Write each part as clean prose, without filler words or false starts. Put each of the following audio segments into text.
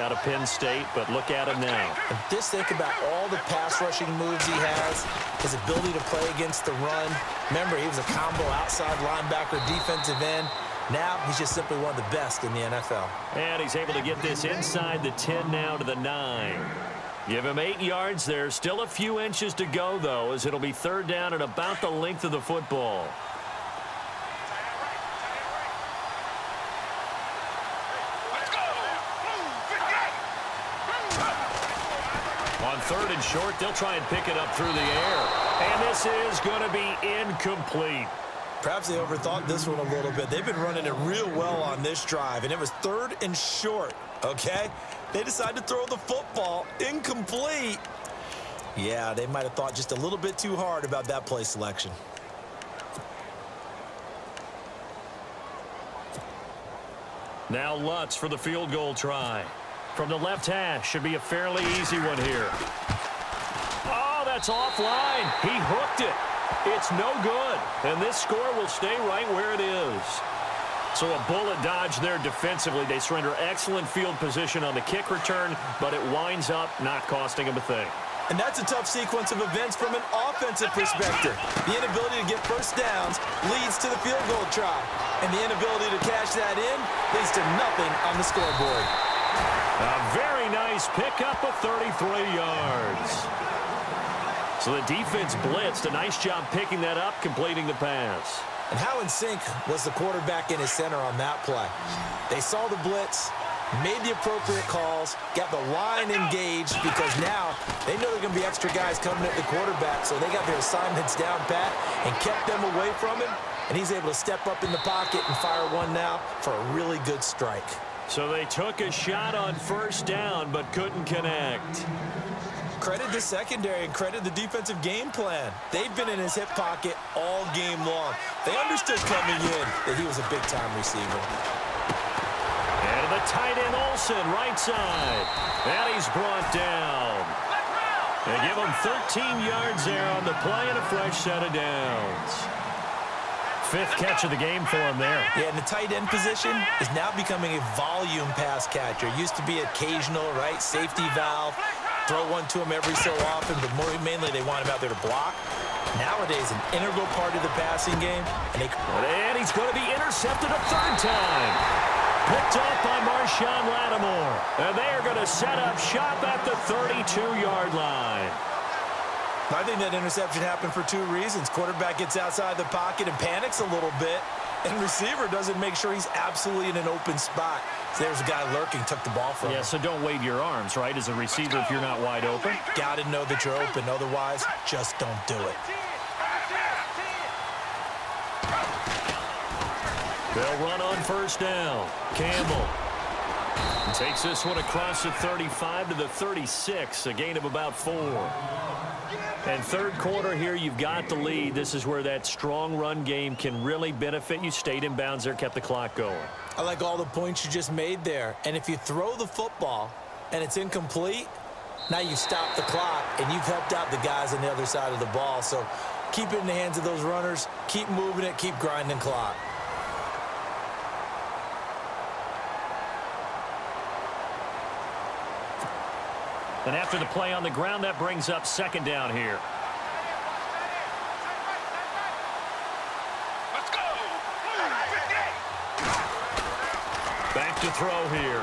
out of Penn State, but look at him now. And just think about all the pass rushing moves he has, his ability to play against the run. Remember, he was a combo outside linebacker, defensive end. Now he's just simply one of the best in the NFL. And he's able to get this inside the 10 now to the 9. Give him 8 yards there. Still a few inches to go, though, as it'll be third down and about the length of the football. On third and short, they'll try and pick it up through the air. And this is going to be incomplete. Perhaps they overthought this one a little bit. They've been running it real well on this drive, and it was third and short, okay? They decided to throw the football incomplete. Yeah, they might have thought just a little bit too hard about that play selection. Now Lutz for the field goal try. From the left hash, should be a fairly easy one here. Oh, that's offline. He hooked it. It's no good. And this score will stay right where it is. So a bullet dodge there defensively. They surrender excellent field position on the kick return, but it winds up not costing them a thing. And that's a tough sequence of events from an offensive perspective. The inability to get first downs leads to the field goal try. And the inability to cash that in leads to nothing on the scoreboard. A very nice pickup of 33 yards. So the defense blitzed. A nice job picking that up, completing the pass. And how in sync was the quarterback in his center on that play? They saw the blitz, made the appropriate calls, got the line engaged because now they know there are going to be extra guys coming at the quarterback, so they got their assignments down pat and kept them away from him, and he's able to step up in the pocket and fire one now for a really good strike. So they took a shot on first down but couldn't connect. Credit the secondary and credit the defensive game plan. They've been in his hip pocket all game long. They understood coming in that he was a big-time receiver. And the tight end Olsen, right side. And he's brought down. They give him 13 yards there on the play and a fresh set of downs. 5th catch of the game for him there. Yeah, and the tight end position is now becoming a volume pass catcher. Used to be occasional, right? Safety valve. Throw one to him every so often, but mainly they want him out there to block. Nowadays, an integral part of the passing game. And he's going to be intercepted a third time. Picked off by Marshawn Lattimore. And they are going to set up shop at the 32-yard line. I think that interception happened for 2 reasons. Quarterback gets outside the pocket and panics a little bit, and receiver doesn't make sure he's absolutely in an open spot. So there's a guy lurking, took the ball from him. Yeah, so don't wave your arms, right, as a receiver if you're not wide open. Got to know that you're open. Otherwise, just don't do it. They'll run on first down. Campbell takes this one across the 35 to the 36, a gain of about 4. And third quarter here, you've got the lead. This is where that strong run game can really benefit you. Stayed in bounds there, kept the clock going. I like all the points you just made there. And if you throw the football and it's incomplete, now you've stopped the clock and you've helped out the guys on the other side of the ball. So keep it in the hands of those runners. Keep moving it. Keep grinding clock. And after the play on the ground, that brings up second down here. Let's go! Back to throw here.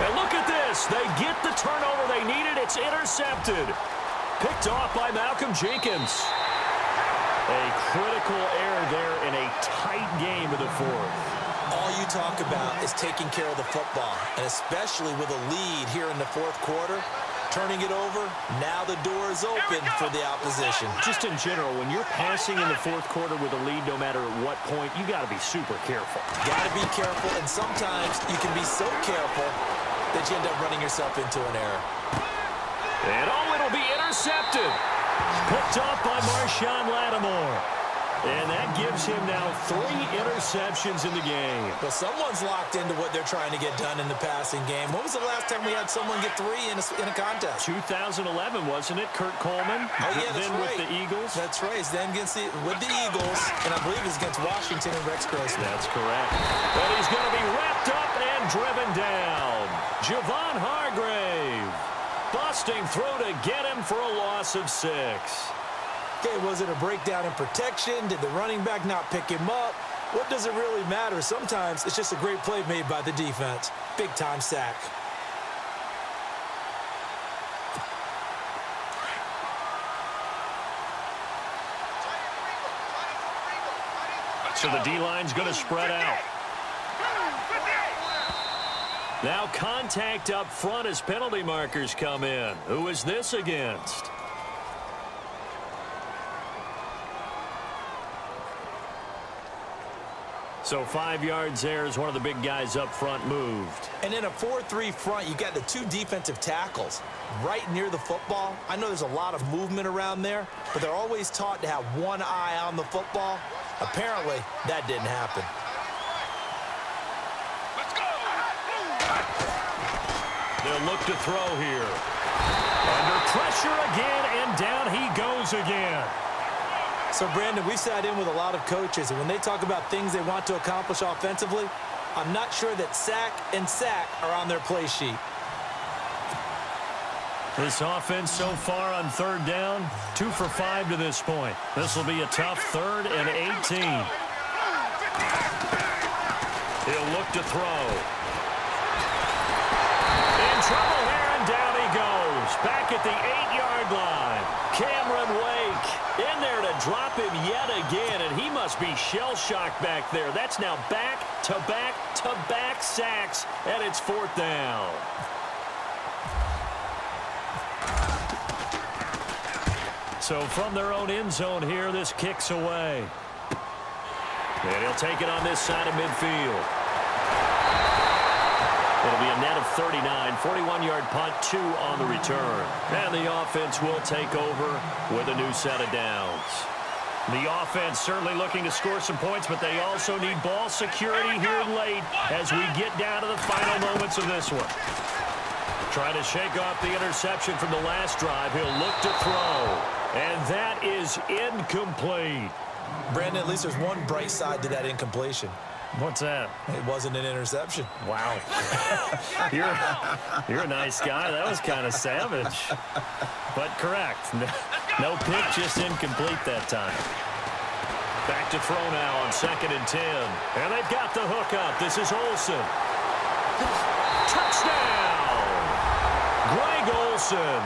And look at this. They get the turnover they needed. It's intercepted. Picked off by Malcolm Jenkins. A critical error there in a tight game of the 4th. All you talk about is taking care of the football, and especially with a lead here in the 4th quarter, turning it over, now the door is open for the opposition. Just in general, when you're passing in the 4th quarter with a lead, no matter at what point, you got to be super careful. Got to be careful, and sometimes you can be so careful that you end up running yourself into an error. And it'll be intercepted. Picked off by Marshawn Lattimore. And that gives him now 3 interceptions in the game. Well, someone's locked into what they're trying to get done in the passing game. When was the last time we had someone get 3 in a contest? 2011, wasn't it? Kurt Coleman. Oh, yeah, that's then right. with the Eagles. That's right. Then with the Eagles, and I believe it's against Washington and Rex Grossman. That's correct. But he's going to be wrapped up and driven down. Javon Hargrave busting through to get him for a loss of 6. Okay, was it a breakdown in protection? Did the running back not pick him up? What does it really matter? Sometimes it's just a great play made by the defense. Big-time sack. So the D-line's going to spread out. Now contact up front as penalty markers come in. Who is this against? So 5 yards there as one of the big guys up front moved. And in a 4-3 front, you got the 2 defensive tackles right near the football. I know there's a lot of movement around there, but they're always taught to have one eye on the football. Apparently, that didn't happen. They'll look to throw here. Under pressure again, and down he goes again. So, Brandon, we sat in with a lot of coaches, and when they talk about things they want to accomplish offensively, I'm not sure that sack and sack are on their play sheet. This offense so far on 3rd down, 2 for 5 to this point. This will be a tough 3rd and 18. He'll look to throw. In trouble here, and down he goes. Back at the 8-yard line. Cameron Wake in there to drop him yet again, and he must be shell-shocked back there. That's now back-to-back-to-back sacks, and it's 4th down. So from their own end zone here, this kicks away. And he'll take it on this side of midfield. It'll be a net of 39, 41-yard punt, 2 on the return. And the offense will take over with a new set of downs. The offense certainly looking to score some points, but they also need ball security here late as we get down to the final moments of this one. Trying to shake off the interception from the last drive. He'll look to throw. And that is incomplete. Brandon, at least there's one bright side to that incompletion. What's that? It wasn't an interception. Wow. You're a nice guy. That was kind of savage. But correct. No pick, just incomplete that time. Back to throw now on 2nd and 10. And they've got the hook up. This is Olsen. Touchdown! Greg Olsen,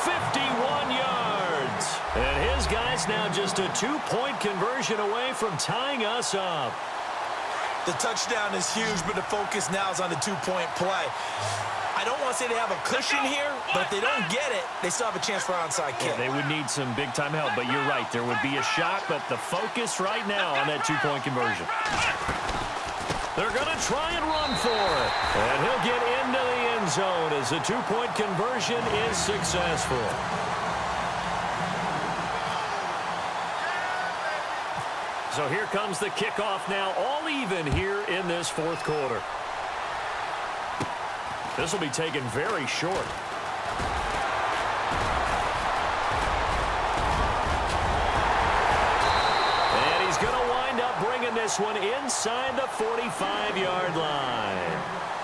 51 yards. And his guy's now just a 2-point conversion away from tying us up. The touchdown is huge, but the focus now is on the 2-point play. I don't want to say they have a cushion here, but if they don't get it, they still have a chance for an onside kick. Yeah, they would need some big-time help, but you're right. There would be a shot, but the focus right now on that 2-point conversion. They're going to try and run for it. And he'll get into the end zone as the 2-point conversion is successful. So here comes the kickoff now, all even here in this 4th quarter. This will be taken very short. And he's going to wind up bringing this one inside the 45-yard line.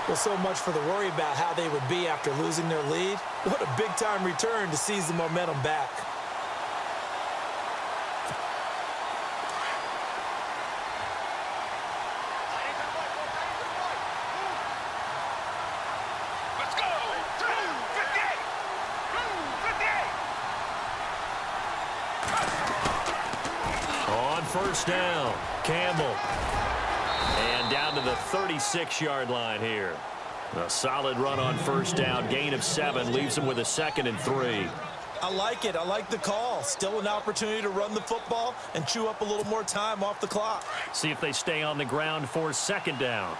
Well, so much for the worry about how they would be after losing their lead. What a big-time return to seize the momentum back. First down, Campbell. And down to the 36-yard line here. A solid run on first down, gain of 7, leaves him with a 2nd and 3. I like it. I like the call. Still an opportunity to run the football and chew up a little more time off the clock. See if they stay on the ground for 2nd down.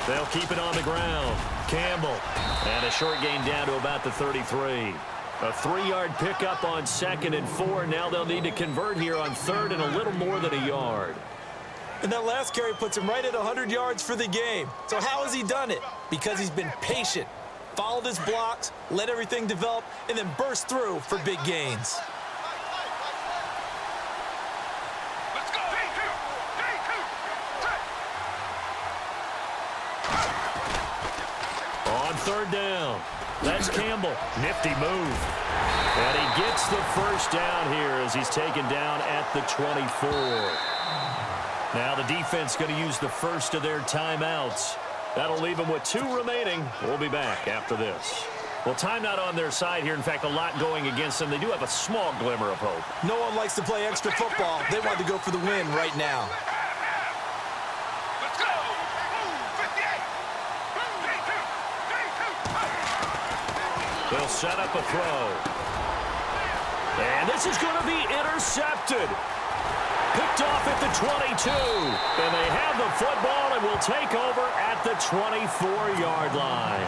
They'll keep it on the ground. Campbell. And a short gain down to about the 33. A 3-yard pickup on 2nd and 4. Now they'll need to convert here on 3rd and a little more than a yard. And that last carry puts him right at 100 yards for the game. So how has he done it? Because he's been patient, followed his blocks, let everything develop, and then burst through for big gains. third down. That's Campbell. Nifty move. And he gets the first down here as he's taken down at the 24. Now the defense going to use the first of their timeouts. That'll leave them with 2 remaining. We'll be back after this. Well, time not on their side here. In fact, a lot going against them. They do have a small glimmer of hope. No one likes to play extra football. They want to go for the win right now. Let's go. 58. They'll set up a throw. And this is going to be intercepted. Picked off at the 22. And they have the football and will take over at the 24-yard line.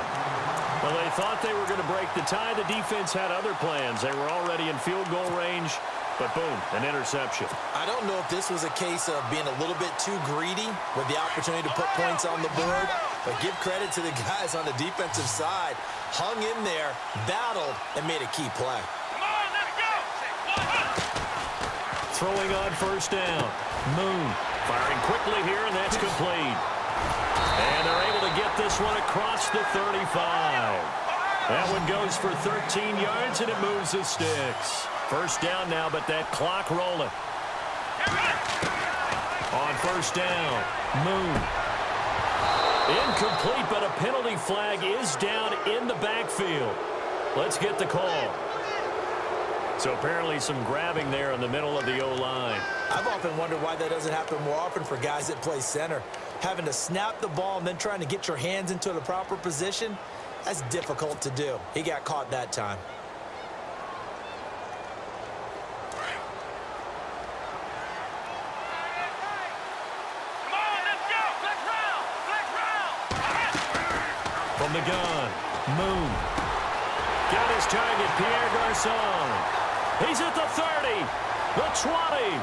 Well, they thought they were going to break the tie. The defense had other plans. They were already in field goal range. But boom, an interception. I don't know if this was a case of being a little bit too greedy with the opportunity to put points on the board. But give credit to the guys on the defensive side. Hung in there, battled, and made a key play. Come on, let's go. Throwing on first down. Moon firing quickly here, and that's complete. And they're able to get this one across the 35. That one goes for 13 yards, and it moves the sticks. First down now, but that clock rolling. On first down, Moon. Incomplete, but a penalty flag is down in the backfield. Let's get the call. So apparently some grabbing there in the middle of the O-line. I've often wondered why that doesn't happen more often for guys that play center. Having to snap the ball and then trying to get your hands into the proper position, that's difficult to do. He got caught that time. From the gun, Moon. Got his target, Pierre Garçon. He's at the 30, the 20,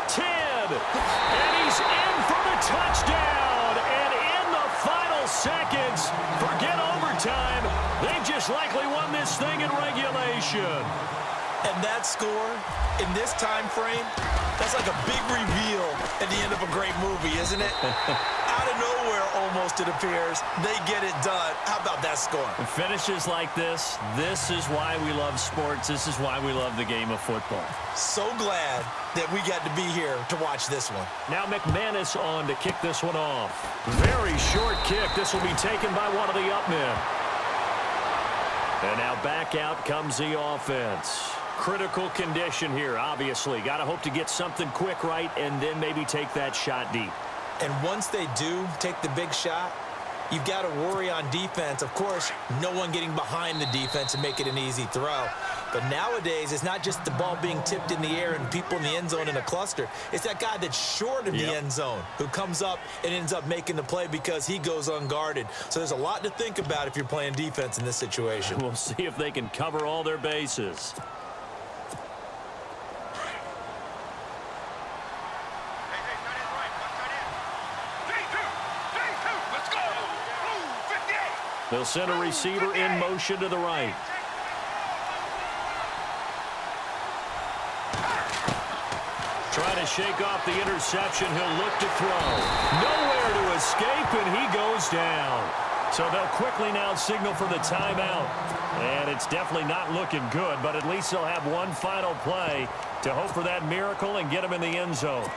10, and he's in for the touchdown. And in the final seconds, forget overtime. They've just likely won this thing in regulation. And that score, in this time frame, that's like a big reveal at the end of a great movie, isn't it? Out of nowhere, almost, it appears, they get it done. How about that score? Finishes like this is why we love sports. This is why we love the game of football. So glad that we got to be here to watch this one. Now McManus on to kick this one off. Very short kick. This will be taken by one of the up men. And now back out comes the offense. Critical condition here, obviously. Got to hope to get something quick right and then maybe take that shot deep. And once they do take the big shot, you've got to worry on defense. Of course, no one getting behind the defense and make it an easy throw. But nowadays, it's not just the ball being tipped in the air and people in the end zone in a cluster. It's that guy that's short of the end zone who comes up and ends up making the play because he goes unguarded. So there's a lot to think about if you're playing defense in this situation. We'll see if they can cover all their bases. They'll send a receiver in motion to the right. Trying to shake off the interception. He'll look to throw. Nowhere to escape, and he goes down. So they'll quickly now signal for the timeout. And it's definitely not looking good, but at least they'll have one final play to hope for that miracle and get him in the end zone.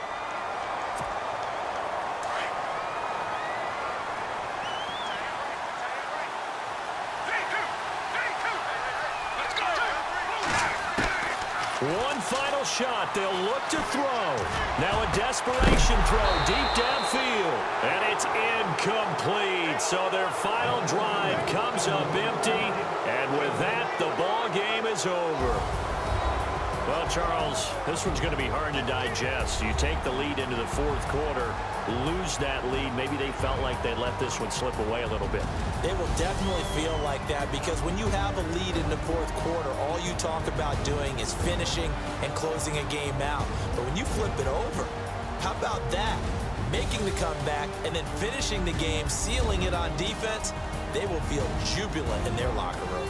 One final shot. They'll look to throw. Now a desperation throw deep downfield. And it's incomplete. So their final drive comes up empty. And with that, the ball game is over. Well, Charles, this one's going to be hard to digest. You take the lead into the fourth quarter, lose that lead. Maybe they felt like they let this one slip away a little bit. It will definitely feel like that because when you have a lead in the fourth quarter, all you talk about doing is finishing and closing a game out. But when you flip it over, how about that? Making the comeback and then finishing the game, sealing it on defense, they will feel jubilant in their locker room.